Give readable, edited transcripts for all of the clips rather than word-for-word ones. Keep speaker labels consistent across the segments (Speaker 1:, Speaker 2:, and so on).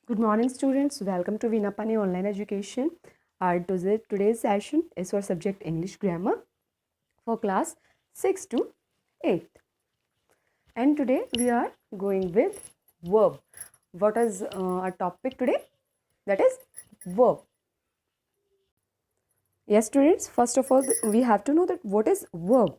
Speaker 1: Good morning, students. Welcome to Vinapani Online Education. Today's session is for subject English Grammar for class 6 to 8. And today we are going with verb. What is our topic today? That is verb. Yes, students. First of all, we have to know that what is verb.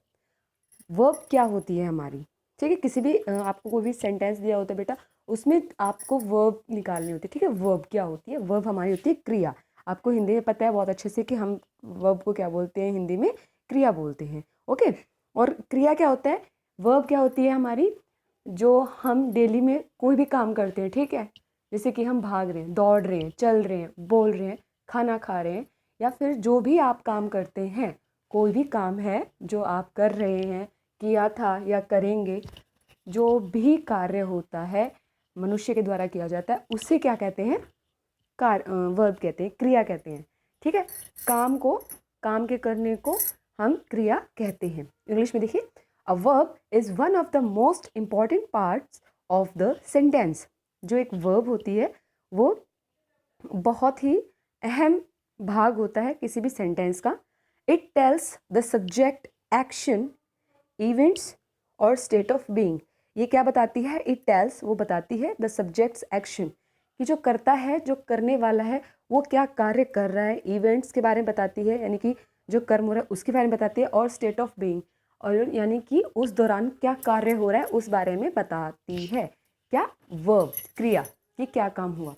Speaker 1: Verb क्या होती है हमारी, ठीक है। किसी भी आपको कोई भी सेंटेंस दिया होता है बेटा, उसमें आपको वर्ब निकालनी होती है, ठीक है। वर्ब क्या होती है? वर्ब हमारी होती है क्रिया। आपको हिंदी में पता है बहुत अच्छे से कि हम वर्ब को क्या बोलते हैं, हिंदी में क्रिया बोलते हैं, ओके। और क्रिया क्या होता है? वर्ब क्या होती है हमारी, जो हम डेली में कोई भी काम करते हैं, ठीक है। जैसे कि हम भाग रहे हैं, दौड़ रहे हैं, चल रहे हैं, बोल रहे हैं, खाना खा रहे हैं, या फिर जो भी आप काम करते हैं, कोई भी काम है जो आप कर रहे हैं, किया था या करेंगे, जो भी कार्य होता है मनुष्य के द्वारा किया जाता है, उसे क्या कहते हैं? वर्ब कहते हैं, क्रिया कहते हैं, ठीक है। काम के करने को हम क्रिया कहते हैं। इंग्लिश में देखिए, a verb is one of the most important parts of the sentence. जो एक वर्ब होती है वो बहुत ही अहम भाग होता है किसी भी सेंटेंस का। It tells the subject, action, events और स्टेट ऑफ बीइंग। ये क्या बताती है? इट टेल्स, वो बताती है द सब्जेक्ट्स एक्शन, कि जो करता है, जो करने वाला है, वो क्या कार्य कर रहा है। इवेंट्स के बारे में बताती है, यानी कि जो कर्म हो रहा है उसके बारे में बताती है। और स्टेट ऑफ बीइंग, और यानी कि उस दौरान क्या कार्य हो रहा है उस बारे में बताती है। क्या? वर्ब, क्रिया, कि क्या काम हुआ।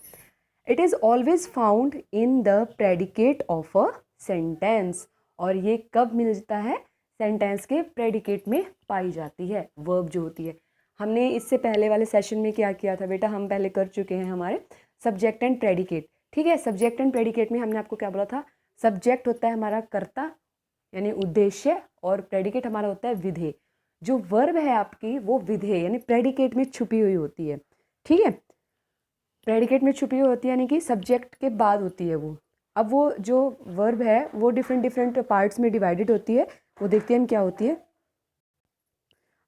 Speaker 1: It is always found in the predicate of a sentence. और ये कब मिलता है? सेंटेंस के प्रेडिकेट में पाई जाती है वर्ब जो होती है। हमने इससे पहले वाले सेशन में क्या किया था बेटा? हम पहले कर चुके हैं हमारे सब्जेक्ट एंड प्रेडिकेट, ठीक है। सब्जेक्ट एंड प्रेडिकेट में हमने आपको क्या बोला था? सब्जेक्ट होता है हमारा कर्ता, यानी उद्देश्य, और प्रेडिकेट हमारा होता है विधेय। जो वर्ब है आपकी, वो विधेय यानी प्रेडिकेट में छुपी हुई होती है, ठीक है। प्रेडिकेट में छुपी हुई होती है, यानी कि सब्जेक्ट के बाद होती है वो। अब वो जो वर्ब है वो डिफरेंट डिफरेंट पार्ट्स में डिवाइडेड होती है, वो देखते हैं हम क्या होती है।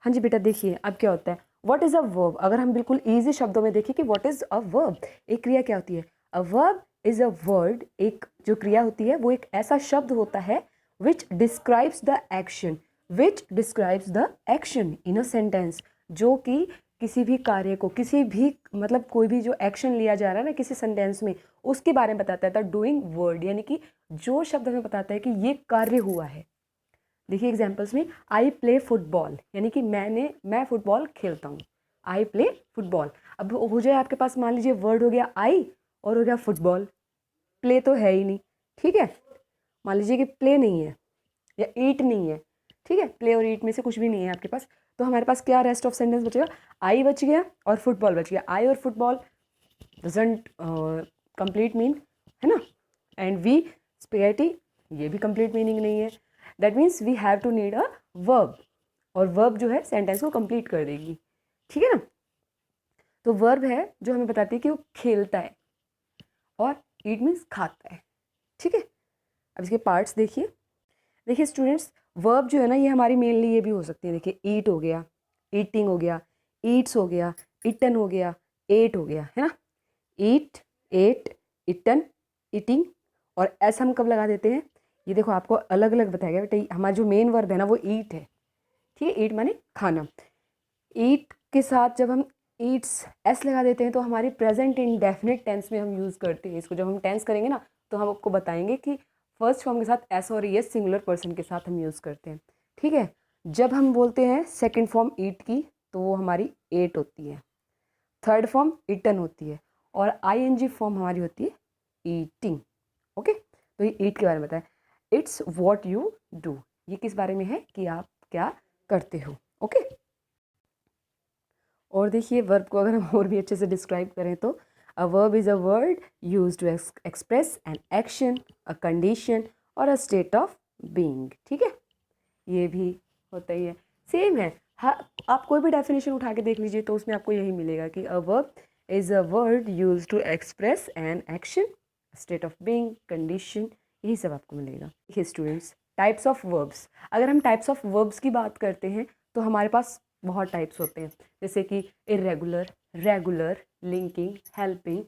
Speaker 1: हाँ जी बेटा, देखिए अब क्या होता है। What is a verb? अगर हम बिल्कुल ईजी शब्दों में देखें कि व्हाट इज़ अ वर्ब, एक क्रिया क्या होती है। अ वर्ब इज़ अ वर्ड, एक जो क्रिया होती है वो एक ऐसा शब्द होता है which describes the action, which describes the action in a sentence, जो कि किसी भी कार्य को, किसी भी मतलब कोई भी जो एक्शन लिया जा रहा है ना किसी सेंटेंस में, उसके बारे में बताता है। द डूइंग वर्ड, यानी कि जो शब्द हमें बताता है कि ये कार्य हुआ है। देखिए एग्जाम्पल्स में, आई प्ले फुटबॉल, यानी कि मैं फुटबॉल खेलता हूँ। I play football. अब हो जाए आपके पास, मान लीजिए वर्ड हो गया आई और हो गया फुटबॉल, प्ले तो है ही नहीं, ठीक है। मान लीजिए कि प्ले नहीं है या ईट नहीं है, ठीक है। प्ले और ईट में से कुछ भी नहीं है आपके पास, तो हमारे पास क्या रेस्ट ऑफ सेंटेंस बचेगा? आई बच गया और फुटबॉल बच गया। आई और फुटबॉल डजंट कंप्लीट मीन, है ना। एंड वी स्पेगेटी, ये भी कंप्लीट मीनिंग नहीं है। That means we have to need a verb, और वर्ब जो है सेंटेंस को कंप्लीट कर देगी, ठीक है ना। तो वर्ब है जो हमें बताती है कि वो खेलता है, और ईट मीन्स खाता है, ठीक है। अब इसके पार्ट्स देखिए। देखिए स्टूडेंट्स, वर्ब जो है ना, ये हमारी मेनली ये भी हो सकती है। देखिए, ईट हो गया, ईटिंग हो गया, ईट्स हो गया, इटन हो गया, एट हो गया, है ना। ईट, एट, इटन, ईटिंग। और ऐसा हम कब लगा देते हैं? ये देखो आपको अलग अलग बताएगा बेटा। हमारा जो मेन वर्ब है ना वो ईट है, ठीक है। ईट माने खाना। ईट के साथ जब हम ईट्स एस लगा देते हैं तो हमारी प्रेजेंट इंडेफिनिट टेंस में हम यूज़ करते हैं इसको। जब हम टेंस करेंगे ना तो हम आपको बताएंगे कि फर्स्ट फॉर्म के साथ एस और एस सिंगुलर पर्सन के साथ हम यूज़ करते हैं, ठीक है। जब हम बोलते हैं सेकेंड फॉर्म ईट की, तो वो हमारी एट होती है। थर्ड फॉर्म इटन होती है, और आईएनजी फॉर्म हमारी होती है ईटिंग, ओके। तो ये ईट के बारे में बताएं। इट्स वॉट यू डू, ये किस बारे में है कि आप क्या करते हो, ओके। और देखिए वर्ब को अगर हम और भी अच्छे से डिस्क्राइब करें तो, a verb is a word use to express an action, a condition और अ स्टेट ऑफ बीइंग, ठीक है। ये भी होता ही है, सेम है। हाँ, आप कोई भी डेफिनेशन उठा के देख लीजिए तो उसमें आपको यही मिलेगा कि a verb is a word use to express an action, state of being, condition, यही सब आपको मिलेगा। देखिए स्टूडेंट्स, टाइप्स ऑफ वर्ब्स। अगर हम टाइप्स ऑफ वर्ब्स की बात करते हैं तो हमारे पास बहुत टाइप्स होते हैं, जैसे कि irregular, regular, linking, helping,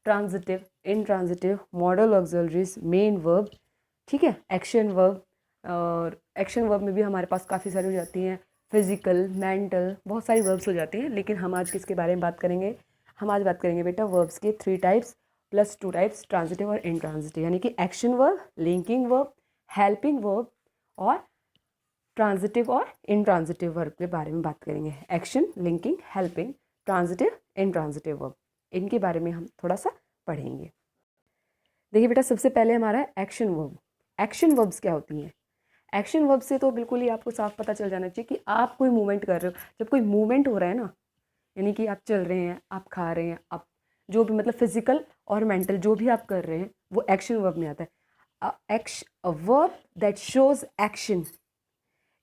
Speaker 1: transitive, intransitive, model auxiliaries, main verb, ठीक है, एक्शन वर्ब। और एक्शन वर्ब में भी हमारे पास काफ़ी सारी हो जाती हैं, फिजिकल, मेंटल, बहुत सारी वर्ब्स हो जाती हैं। लेकिन हम आज किसके बारे में बात करेंगे? हम आज बात करेंगे बेटा वर्ब्स के 3 टाइप्स प्लस 2 टाइप्स, ट्रांजिटिव और इंट्रांजिटिव, यानी कि action verb, linking verb, helping verb और ट्रांजिटिव और इंट्रांजिटिव वर्ब के बारे में बात करेंगे। Action, linking, helping, transitive, intransitive verb, इनके बारे में हम थोड़ा सा पढ़ेंगे। देखिए बेटा, सबसे पहले हमारा एक्शन वर्ब। एक्शन वर्ब्स क्या होती हैं? एक्शन वर्ब से तो बिल्कुल ही आपको साफ पता चल जाना चाहिए कि आप कोई मूवमेंट कर रहे हो। जब कोई मूवमेंट हो रहा है ना, यानी कि आप चल रहे हैं, आप खा रहे हैं, आप जो भी मतलब फिजिकल और मेंटल जो भी आप कर रहे हैं वो एक्शन वर्ब में आता है। A verb that shows action,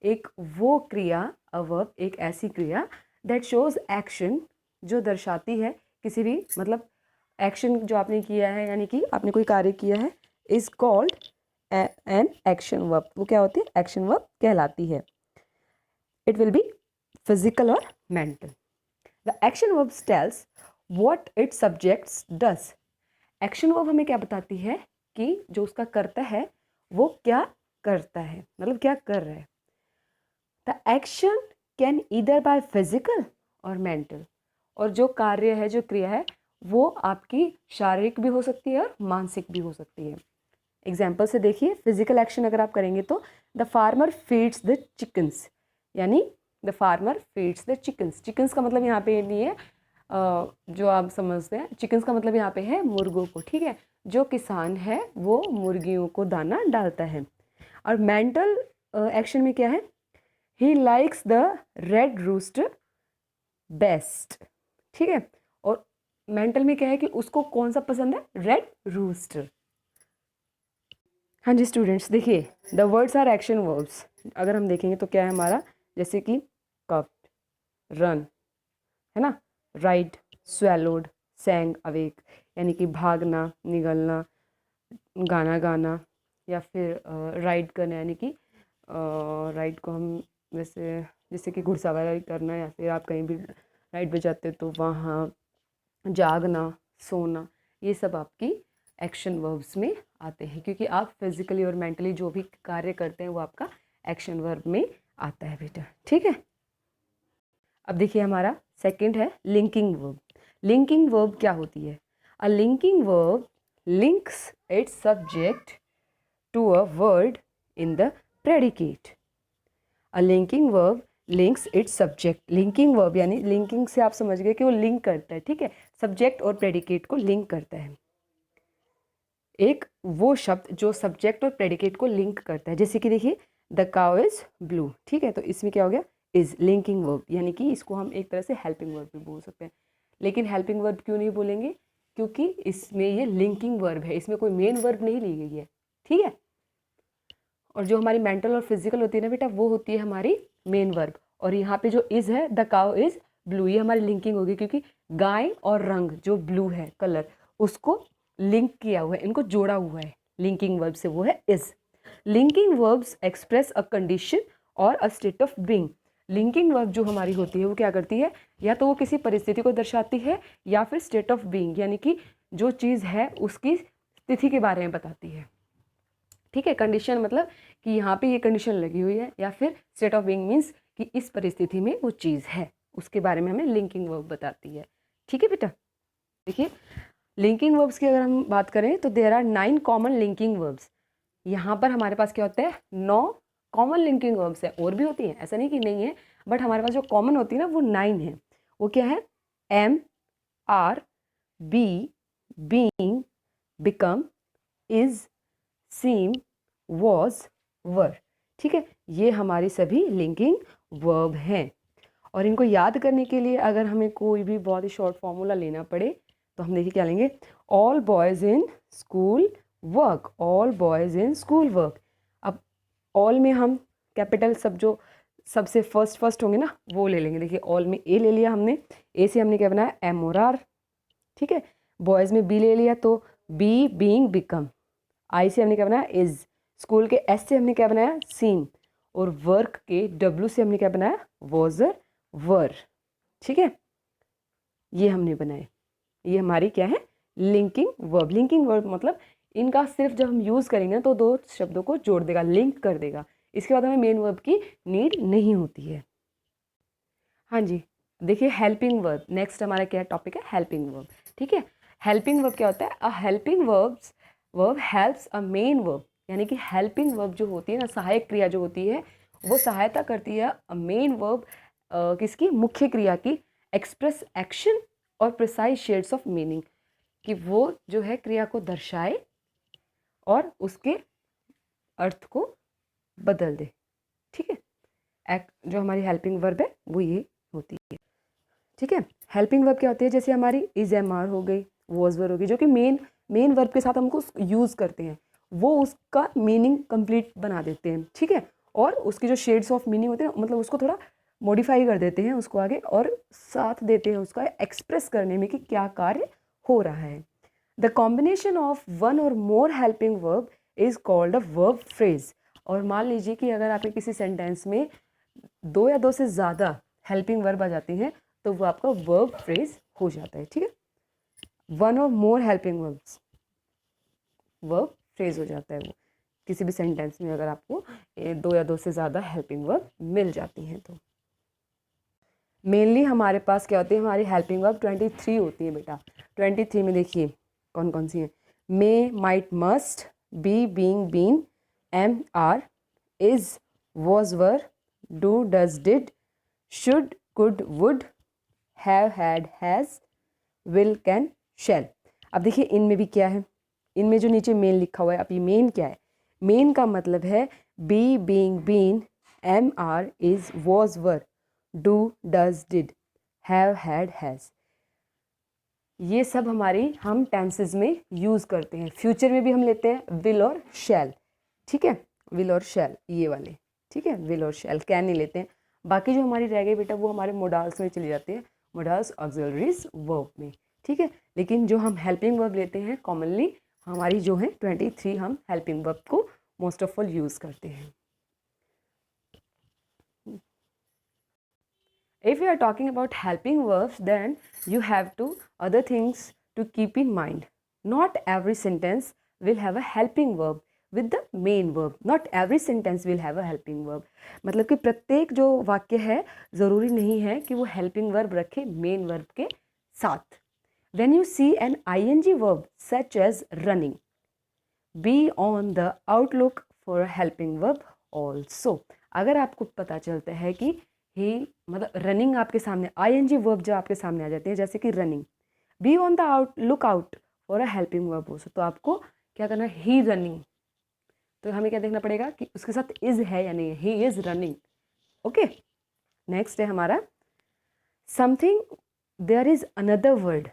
Speaker 1: एक वो क्रिया, अ वर्ब एक ऐसी क्रिया दैट शोज एक्शन, जो दर्शाती है किसी भी मतलब एक्शन जो आपने किया है, यानी कि आपने कोई कार्य किया है, is called an action verb. वो क्या होती है? एक्शन वर्ब कहलाती है। इट विल बी फिजिकल और mental. The action verb tells what it subjects does. Action verb हमें क्या बताती है कि जो उसका करता है वो क्या करता है, मतलब क्या कर रहा है। The action can either by physical और मेंटल, और जो कार्य है, जो क्रिया है, वो आपकी शारीरिक भी हो सकती है और मानसिक भी हो सकती है। एग्जाम्पल से देखिए, फिजिकल एक्शन अगर आप करेंगे तो the farmer feeds the chickens, यानी the farmer feeds the chickens. Chickens का मतलब यहाँ पे नहीं है जो आप समझते हैं, चिकन्स का मतलब यहाँ पे है मुर्गों को, ठीक है। जो किसान है वो मुर्गियों को दाना डालता है। और मेंटल एक्शन में क्या है? He likes the red roost best, ठीक है। और मेंटल में क्या है कि उसको कौन सा पसंद है? Red roost. हाँ जी स्टूडेंट्स, देखिए the words are action verbs. अगर हम देखेंगे तो क्या है हमारा, जैसे कि कफ्ड, रन, है ना, राइड, स्वेलोड, सैंग, अवेक, यानी कि भागना, निगलना, गाना गाना, या फिर राइड करना, यानी कि राइड को हम वैसे जैसे कि घुड़सवारी करना, या फिर आप कहीं भी राइड पे जाते हो तो वहाँ जागना, सोना, ये सब आपकी एक्शन वर्ब्स में आते हैं, क्योंकि आप फिजिकली और मेंटली जो भी कार्य करते हैं वो आपका एक्शन वर्ब में आता है बेटा, ठीक है। अब देखिए हमारा सेकंड है लिंकिंग वर्ब। लिंकिंग वर्ब क्या होती है? A linking verb links its subject to a word in the predicate. A linking verb links its subject. Linking verb यानी लिंकिंग से आप समझ गए कि वो लिंक करता है, ठीक है, सब्जेक्ट और प्रेडिकेट को लिंक करता है। एक वो शब्द जो सब्जेक्ट और प्रेडिकेट को लिंक करता है, जैसे कि देखिए द काउ इज ब्लू, ठीक है, तो इसमें क्या हो गया? इज लिंकिंग वर्ब, यानी कि इसको हम एक तरह से हेल्पिंग वर्ब भी बोल सकते हैं। लेकिन हेल्पिंग वर्ब क्यों नहीं बोलेंगे? क्योंकि इसमें ये लिंकिंग वर्ब है, इसमें कोई मेन वर्ब नहीं ली गई है, ठीक है। और जो हमारी मेंटल और फिजिकल होती है ना बेटा, वो होती है हमारी मेन वर्ब। और यहाँ पे जो इज है, द काउ इज ब्लू, ये हमारी लिंकिंग होगी, क्योंकि गाय और रंग जो ब्लू है कलर, उसको लिंक किया हुआ है, इनको जोड़ा हुआ है लिंकिंग वर्ब से, वो है is. Linking verbs express a condition और a state of being. Linking verb जो हमारी होती है वो क्या करती है? या तो वो किसी परिस्थिति को दर्शाती है, या फिर स्टेट ऑफ बीइंग, यानी कि जो चीज़ है उसकी स्थिति के बारे में बताती है, ठीक है। कंडीशन मतलब कि यहाँ पे ये कंडीशन लगी हुई है, या फिर स्टेट ऑफ बीइंग मीन्स कि इस परिस्थिति में वो चीज़ है, उसके बारे में हमें लिंकिंग वर्ब बताती है, ठीक है बेटा। देखिए लिंकिंग वर्ब्स की अगर हम बात करें तो there are 9 common linking verbs. यहाँ पर हमारे पास क्या होता है? 9 कॉमन लिंकिंग वर्ब्स है, और भी होती हैं, ऐसा नहीं कि नहीं है, बट हमारे पास जो कॉमन होती है ना वो 9 है। वो क्या है? Am, are, be, being, become, is, seem, was, were, ठीक है। ये हमारी सभी लिंकिंग वर्ब हैं। और इनको याद करने के लिए अगर हमें कोई भी बहुत ही शॉर्ट फॉर्मूला लेना पड़े तो हम देखिए क्या लेंगे? All boys in school work, all boys in school work. अब ऑल में हम कैपिटल सब जो सबसे फर्स्ट होंगे ना वो ले लेंगे। देखिए ऑल में ए ले लिया हमने, ए से हमने क्या बनाया? एम और आर, ठीक है। बॉयज़ में बी ले लिया तो बी, बीइंग, बिकम। आई से हमने क्या बनाया? इज। स्कूल के एस से हमने क्या बनाया? सीन। और वर्क के डब्ल्यू से हमने क्या बनाया? वॉजर, वर, ठीक है। ये हमने बनाए, ये हमारी क्या है? Linking verb. लिंकिंग वर्ब मतलब इनका सिर्फ जब हम यूज़ करेंगे ना तो दो शब्दों को जोड़ देगा, लिंक कर देगा। इसके बाद हमें मेन वर्ब की नीड नहीं होती है। हाँ जी, देखिए हेल्पिंग वर्ब, नेक्स्ट हमारा क्या टॉपिक है, हेल्पिंग वर्ब। ठीक है, हेल्पिंग वर्ब क्या होता है, a helping verb helps a main verb, यानी कि हेल्पिंग वर्ब जो होती है ना, सहायक क्रिया जो होती है, वो सहायता करती है अ मेन वर्ब, किसकी, मुख्य क्रिया की, एक्सप्रेस एक्शन और प्रिसाइज शेड्स ऑफ मीनिंग, कि वो जो है क्रिया को दर्शाए और उसके अर्थ को बदल दे। ठीक है, जो हमारी हेल्पिंग वर्ब है वो ये होती है। ठीक है, हेल्पिंग वर्ब क्या होती है, जैसे हमारी इज एम आर हो गई, वॉज वर्ब हो गई, जो कि मेन वर्ब के साथ हमको यूज़ करते हैं, वो उसका मीनिंग कंप्लीट बना देते हैं। ठीक है, और उसकी जो शेड्स ऑफ मीनिंग होते हैं, मतलब उसको थोड़ा मॉडिफाई कर देते हैं उसको आगे, और साथ देते हैं उसका एक्सप्रेस करने में कि क्या कार्य हो रहा है। The combination of one or more helping verb is called a verb phrase. और मान लीजिए कि अगर आपके किसी सेंटेंस में दो या दो से ज़्यादा हेल्पिंग वर्ब आ जाती हैं तो वो आपका वर्ब फ्रेज हो जाता है। ठीक है, one or more helping verbs verb phrase हो जाता है वो, किसी भी सेंटेंस में अगर आपको दो या दो से ज़्यादा हेल्पिंग वर्ब मिल जाती हैं तो। मेनली हमारे पास क्या होती है, हमारी हेल्पिंग वर्ब 23 होती है बेटा। 23 में देखिए कौन कौन सी हैं, may, might, must, be, being, been, am, are, is, was, were, do, does, did, should, could, would, have, had, has, will, can, shall. अब देखिए इनमें भी क्या है, इनमें जो नीचे मेन लिखा हुआ है, अब ये मेन क्या है, मेन का मतलब है be, being, been, am, are, is, was, were, do, does, did, have, had, has. ये सब हमारी हम टेंसेज में यूज़ करते हैं। फ्यूचर में भी हम लेते हैं विल और शैल। ठीक है, विल और शैल ये वाले। ठीक है, विल और शैल, कैन नहीं लेते हैं। बाकी जो हमारी रह गई बेटा वो हमारे मोडाल्स में चली जाती है, मोडाल्स ऑक्सिलरीज वर्ब में। ठीक है, लेकिन जो हम हेल्पिंग वर्ब लेते हैं कॉमनली हमारी जो है 23 हम हेल्पिंग वर्ब को मोस्ट ऑफ ऑल यूज़ करते हैं। If you are talking about helping verbs, then you have to other things to keep in mind. Not every sentence will have a helping verb with the main verb. Not every sentence will have a helping verb. मतलब कि प्रत्येक जो वाक्य है ज़रूरी नहीं है कि वो helping verb रखे main verb के साथ. When you see an ing verb such as running, be on the outlook for a helping verb also. अगर आपको पता चलता है कि ही मतलब रनिंग आपके सामने, आईएनजी वर्ब जब आपके सामने आ जाते हैं जैसे कि running, be on the look out for a helping verb also, तो आपको क्या करना है, ही रनिंग, तो हमें क्या देखना पड़ेगा कि उसके साथ इज है या नहीं, he is running. Okay, next है हमारा something there is another word,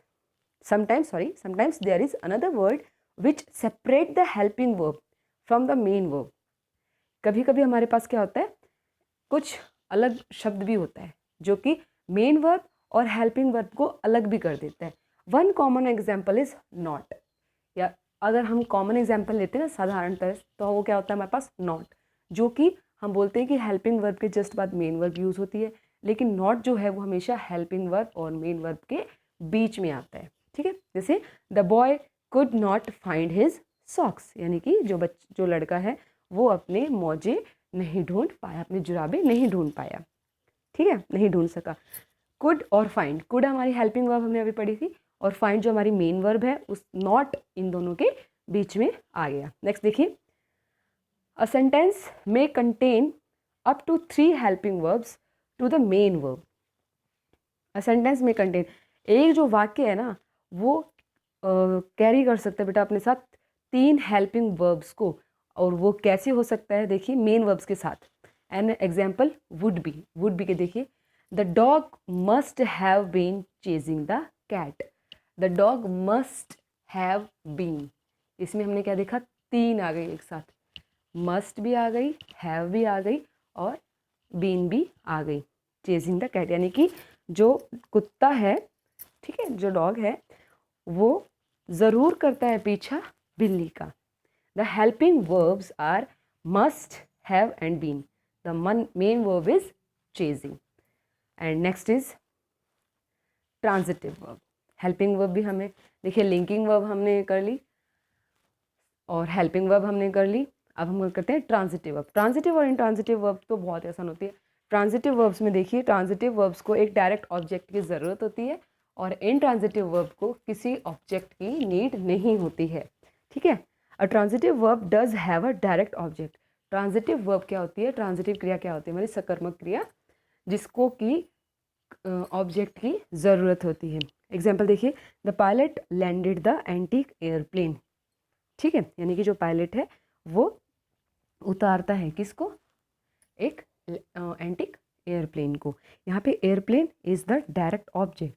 Speaker 1: sometimes there is another word which separate the helping verb from the main verb. कभी कभी हमारे पास क्या होता है, कुछ अलग शब्द भी होता है जो कि मेन वर्ब और हेल्पिंग वर्ब को अलग भी कर देता है। One common example is not, या अगर हम कॉमन एग्जाम्पल लेते हैं ना साधारणतः, तो वो क्या होता है हमारे पास नॉट, जो कि हम बोलते हैं कि हेल्पिंग वर्ब के जस्ट बाद मेन वर्ब यूज़ होती है, लेकिन नॉट जो है वो हमेशा हेल्पिंग वर्ब और मेन वर्ब के बीच में आता है। ठीक है, जैसे the boy could not find his socks, यानी कि जो लड़का है वो अपने मोजे नहीं ढूंढ पाया, अपनी जुराबें नहीं ढूंढ पाया। ठीक है, नहीं ढूंढ सका। कुड और फाइंड, कुड हमारी हेल्पिंग वर्ब हमने अभी पढ़ी थी, और फाइंड जो हमारी मेन वर्ब है उस नॉट इन दोनों के बीच में आ गया। नेक्स्ट देखिए, अ सेंटेंस में contain up to 3 helping verbs to the main verb. A sentence में कंटेन, एक जो वाक्य है ना वो कैरी कर सकता है बेटा अपने साथ 3 हेल्पिंग वर्ब्स को, और वो कैसे हो सकता है, देखिए मेन वर्ब्स के साथ। एन एग्जाम्पल वुड बी के देखिए, the dog must have been chasing the cat. The dog must have been, इसमें हमने क्या देखा, 3 आ गई एक साथ, मस्ट भी आ गई, हैव भी आ गई और बीन भी आ गई, चेजिंग द कैट, यानी कि जो कुत्ता है, ठीक है, जो डॉग है वो ज़रूर करता है पीछा बिल्ली का। The helping verbs are must, have and been. The main verb is chasing. And next is transitive verb. Helping verb भी हमें देखिए, लिंकिंग वर्ब हमने कर ली और हेल्पिंग वर्ब हमने कर ली। अब हम करते हैं ट्रांजिटिव वर्ब। ट्रांजिटिव और इंट्रांजिटिव वर्ब तो बहुत आसान होती है। ट्रांजिटिव वर्ब्स में देखिए, ट्रांजिटिव वर्ब्स को एक डायरेक्ट ऑब्जेक्ट की ज़रूरत होती है और इंट्रांजिटिव वर्ब को किसी ऑब्जेक्ट की नीड नहीं होती है, ठीक है। अ transitive verb does have a direct object. Transitive verb क्या होती है, ट्रांजिटिव क्रिया क्या होती है, हमारी सकर्मक क्रिया जिसको कि ऑब्जेक्ट की ज़रूरत होती है। एग्जाम्पल देखिए, the pilot landed the antique airplane, ठीक है, यानी कि जो पायलट है वो उतारता है किसको, एक एंटीक एयरप्लेन को। यहाँ पे airplane is the direct object,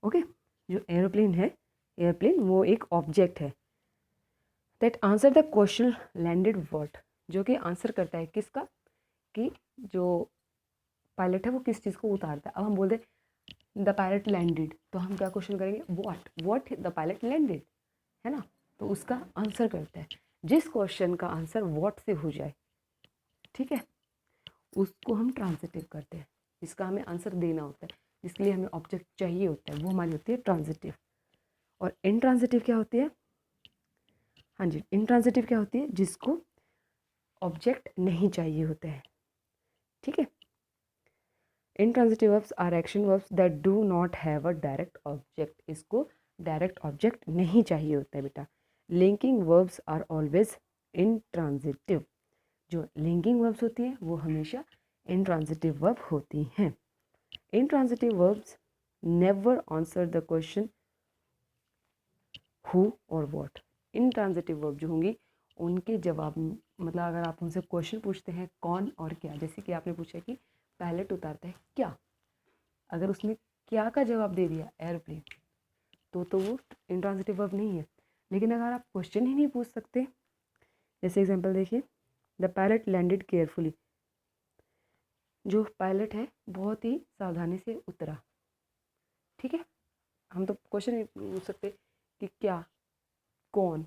Speaker 1: okay. जो एयरप्लेन है, एयरप्लेन वो एक ऑब्जेक्ट है। That answer the question landed what, जो कि आंसर करता है किसका, कि जो पायलट है वो किस चीज़ को उतारता है। अब हम बोल दे द पायलट लैंडेड, तो हम क्या क्वेश्चन करेंगे, व्हाट द पायलट लैंडेड, है ना। तो उसका आंसर करता है। जिस क्वेश्चन का आंसर व्हाट से हो जाए, ठीक है, उसको हम ट्रांजिटिव करते हैं। जिसका हमें आंसर देना होता है, जिसके लिए हमें ऑब्जेक्ट चाहिए होता है, वो हमारी होती है ट्रांजिटिव। और इनट्रांजिटिव क्या होती है, हाँ जी, इनट्रांजिटिव क्या होती है, जिसको ऑब्जेक्ट नहीं चाहिए होता है, ठीक है। Intransitive verbs are action verbs that do not have a direct object. इसको डायरेक्ट ऑब्जेक्ट नहीं चाहिए होता है बेटा। Linking verbs are always intransitive. जो लिंकिंग वर्ब्स होती हैं वो हमेशा इनट्रांजिटिव वर्ब होती हैं। Intransitive verbs never answer the question who और व्हाट। इनट्रांजिटिव वर्ब जो होंगी उनके जवाब, मतलब अगर आप उनसे क्वेश्चन पूछते हैं कौन और क्या, जैसे कि आपने पूछा कि पायलट उतारता है क्या, अगर उसने क्या का जवाब दे दिया एयरप्लेन, तो वो इंट्रांजिटिव वर्ब नहीं है। लेकिन अगर आप क्वेश्चन ही नहीं पूछ सकते, जैसे एग्जांपल देखिए, द पायलट लैंडेड केयरफुली, जो पायलट है बहुत ही सावधानी से उतरा, ठीक है। हम तो क्वेश्चन नहीं पूछ सकते कि क्या, कौन,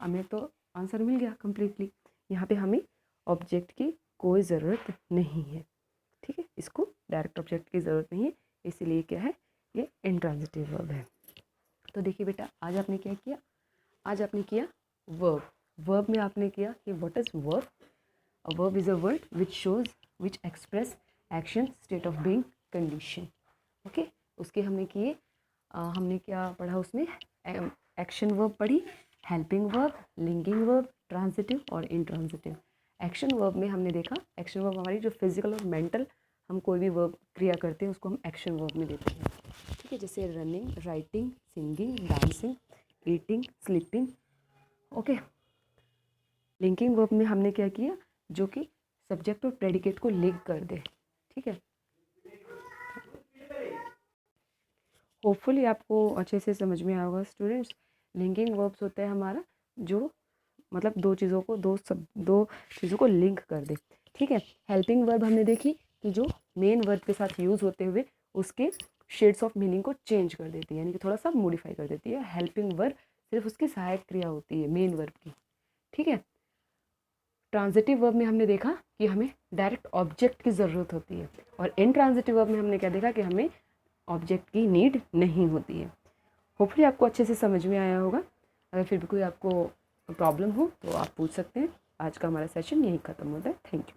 Speaker 1: हमें तो आंसर मिल गया कंप्लीटली। यहाँ पे हमें ऑब्जेक्ट की कोई ज़रूरत नहीं है, ठीक है। इसको डायरेक्ट ऑब्जेक्ट की ज़रूरत नहीं है, इसीलिए क्या है, ये इंट्रांजिटिव वर्ब है। तो देखिए बेटा, आज आपने क्या किया, आज आपने किया वर्ब। वर्ब में आपने किया कि what is verb. A verb is a word which shows, which express action, state of being, condition, okay. उसके हमने किए, हमने क्या पढ़ा उसमें, एक्शन वर्ब पढ़ी, helping verb, linking verb, transitive और इंट्रांजिटिव। एक्शन वर्ब में हमने देखा, एक्शन वर्ब हमारी जो फिजिकल और मेंटल, हम कोई भी वर्ब क्रिया करते हैं उसको हम एक्शन वर्ब में देते हैं, ठीक है। जैसे running, writing, singing, dancing, eating, sleeping, okay. Linking verb में हमने क्या किया, जो कि सब्जेक्ट और प्रेडिकेट को लिंक कर दे, ठीक है। होपफुली आपको अच्छे से समझ में आया होगा स्टूडेंट्स। लिंकिंग वर्ब्स होता है हमारा जो मतलब दो चीज़ों को लिंक कर दे, ठीक है। हेल्पिंग वर्ब हमने देखी कि जो मेन वर्ब के साथ यूज़ होते हुए उसके शेड्स ऑफ मीनिंग को चेंज कर देती है, यानी कि थोड़ा सा मॉडिफाई कर देती है। हेल्पिंग वर्ब सिर्फ उसकी सहायक क्रिया होती है मेन वर्ब की, ठीक है। ट्रांजिटिव वर्ब में हमने देखा कि हमें डायरेक्ट ऑब्जेक्ट की ज़रूरत होती है, और इनट्रांजिटिव वर्ब में हमने क्या देखा कि हमें ऑब्जेक्ट की नीड नहीं होती है। होपफुली आपको अच्छे से समझ में आया होगा। अगर फिर भी कोई आपको प्रॉब्लम हो तो आप पूछ सकते हैं। आज का हमारा सेशन यहीं ख़त्म होता है। Thank you.